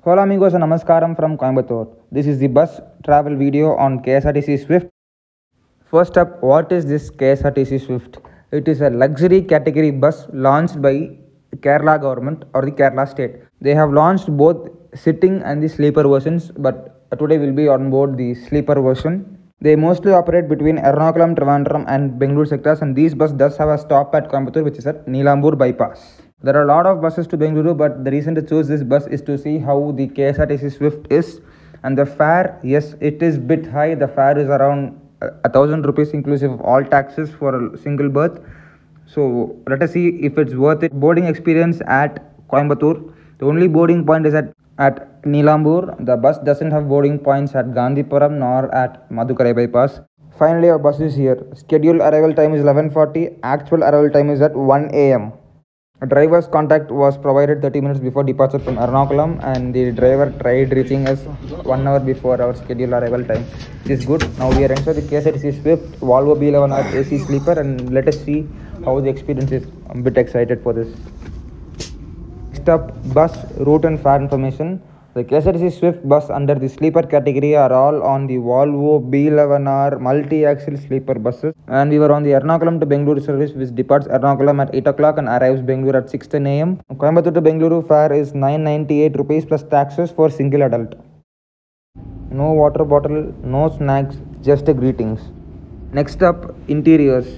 Hola amigos and namaskaram from Coimbatore. This is the bus travel video on KSRTC Swift. First up, what is this KSRTC Swift? It is a luxury category bus launched by Kerala government or the Kerala state. They have launched both sitting and the sleeper versions, but today will be on board the sleeper version. They mostly operate between Ernakulam, Trivandrum and Bangalore sectors, and these bus does have a stop at Coimbatore, which is at NEELAMBUR bypass. There are a lot of buses to Bangalore, but the reason to choose this bus is to see how the KSRTC Swift is. And the fare, yes, it is bit high. The fare is around 1,000 rupees inclusive of all taxes for a single berth. So let us see if it's worth it. Boarding experience at Coimbatore. The only boarding point is at NEELAMBUR. The bus doesn't have boarding points at Gandhipuram nor at Madhukarai bypass. Finally, our bus is here. Scheduled arrival time is 11:40. Actual arrival time is at 1 a.m. A driver's contact was provided 30 minutes before departure from Ernakulam, and the driver tried reaching us 1 hour before our scheduled arrival time. This is good. Now we are entering the KSRTC Swift VOLVO B11R AC sleeper, and let us see how the experience is. I'm a bit excited for this. Next up, bus route and fare information. The KSRTC Swift bus under the sleeper category are all on the VOLVO B11R multi-axle sleeper buses, and we were on the Ernakulam to Bangalore service, which departs Ernakulam at 8 o'clock and arrives Bangalore at 6:10 a.m. Coimbatore to Bangalore fare is 998 rupees plus taxes for single adult. No water bottle, no snacks, just greetings. Next up, interiors.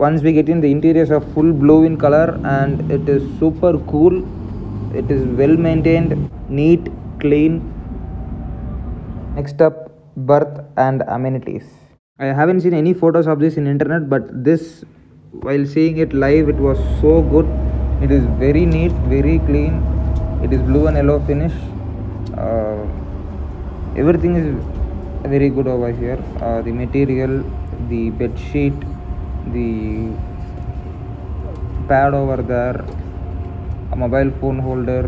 Once we get in, the interiors are full blue in color and it is super cool. It is well maintained, neat, clean. Next up, berth and amenities. I haven't seen any photos of this in internet, but this, while seeing it live, it was so good. It is very neat, very clean. It is blue and yellow finish. Everything is very good over here. The material, the bed sheet, the pad over there, a mobile phone holder,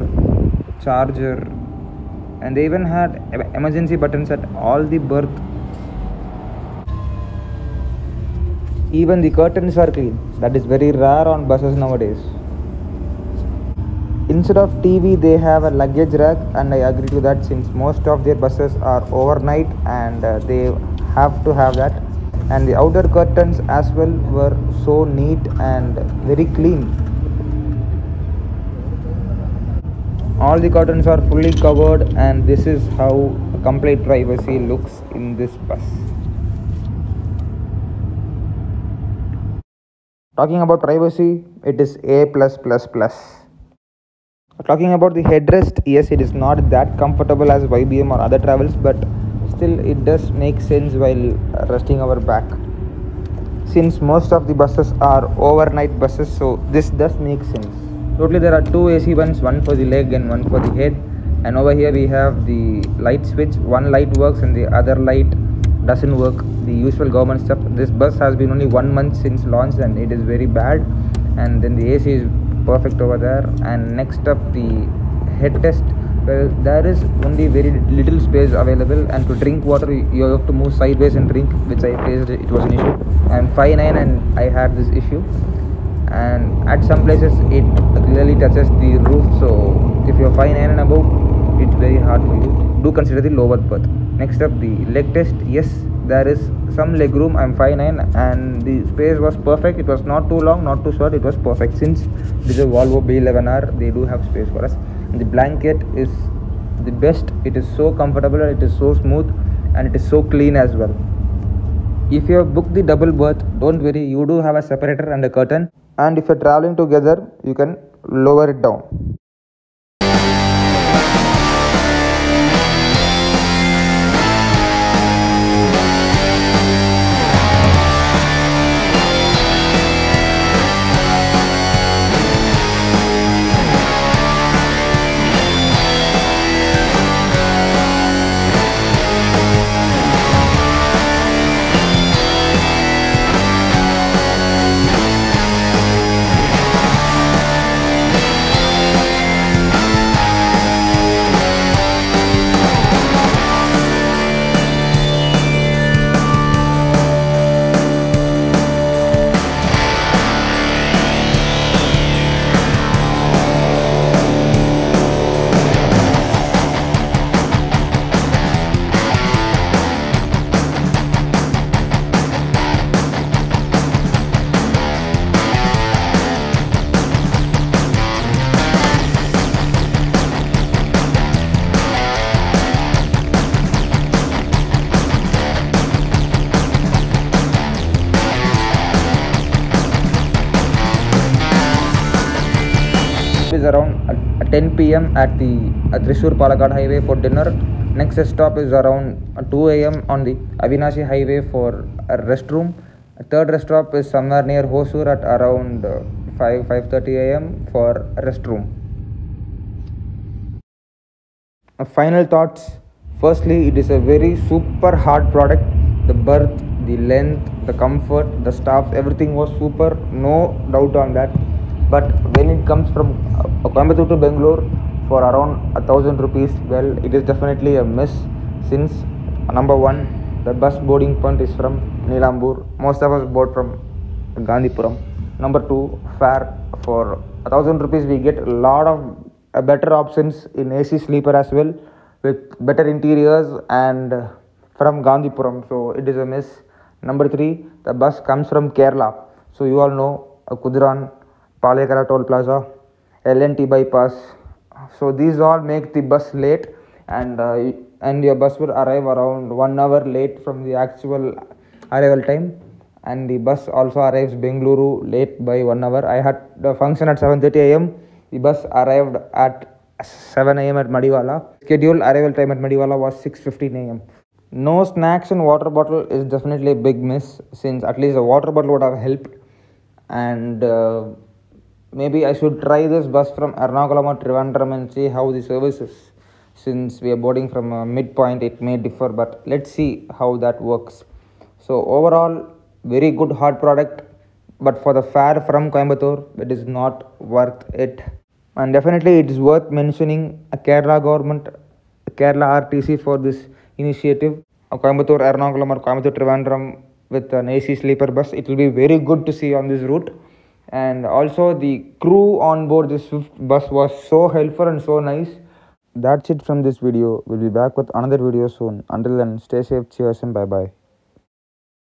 charger, and they even had emergency buttons at all the berth. Even the curtains are clean. That is very rare on buses nowadays. Instead of TV, they have a luggage rack, and I agree to that since most of their buses are overnight and they have to have that. And the outer curtains as well were so neat and very clean. All the curtains are fully covered, and this is how complete privacy looks in this bus. Talking about privacy, it is A+++. Talking about the headrest, yes, it is not that comfortable as YBM or other travels, but still it does make sense while resting our back. Since most of the buses are overnight buses, so this does make sense. Totally there are two AC ones, one for the leg and one for the head, and over here we have the light switch. One light works and the other light doesn't work, the usual government stuff. This bus has been only 1 month since launch and it is very bad, and then the AC is perfect over there. And next up, the head test. Well, there is only very little space available, and to drink water you have to move sideways and drink, which I faced. It was an issue. I'm 5'9" and I had this issue, and at some places it really touches the roof, so if you're 5'9" and above, it's very hard for you. Do consider the lower berth. Next up, the leg test. Yes, there is some leg room. I'm 5'9" and the space was perfect. It was not too long, not too short. It was perfect. Since this is a VOLVO B11R, they do have space for us. And the blanket is the best. It is so comfortable, it is so smooth, and it is so clean as well. If you have booked the double berth, don't worry, you do have a separator and a curtain, and if you're traveling together, you can lower it down. 10 p.m. at the Thrissur-Palakkad highway for dinner. Next stop is around 2 a.m. on the Avinashi highway for a restroom. Third rest stop is somewhere near Hosur at around 5:30 a.m. for a restroom. Final thoughts. Firstly, it is a very super hard product. The berth, the length, the comfort, the staff, everything was super, no doubt on that. But when it comes from Coimbatore to Bangalore for around 1,000 rupees, well, it is definitely a miss, since number one, the bus boarding point is from NEELAMBUR. Most of us board from Gandhipuram. Number two, fare. For 1,000 rupees, we get a lot of better options in AC sleeper as well, with better interiors and from Gandhipuram. So it is a miss. Number three, the bus comes from Kerala. So you all know Kudiran, Palekara Toll Plaza, LNT bypass. So these all make the bus late, and your bus will arrive around 1 hour late from the actual arrival time. And the bus also arrives Bengaluru late by 1 hour. I had the function at 7:30 a.m. The bus arrived at 7 a.m. at Madiwala. Scheduled arrival time at Madiwala was 6:15 a.m. No snacks and water bottle is definitely a big miss, since at least a water bottle would have helped. And maybe I should try this bus from Ernakulam or Trivandrum and see how the service is. Since we are boarding from a midpoint, it may differ, but let's see how that works. So overall, very good hard product, but for the fare from Coimbatore, it is not worth it. And definitely it is worth mentioning a Kerala government, Kerala RTC for this initiative. A Coimbatore Ernakulam or Coimbatore Trivandrum with an AC sleeper bus, it will be very good to see on this route. And also the crew on board this Swift bus was so helpful and so nice. That's it from this video. We'll be back with another video soon. Until then, stay safe, cheers and bye bye.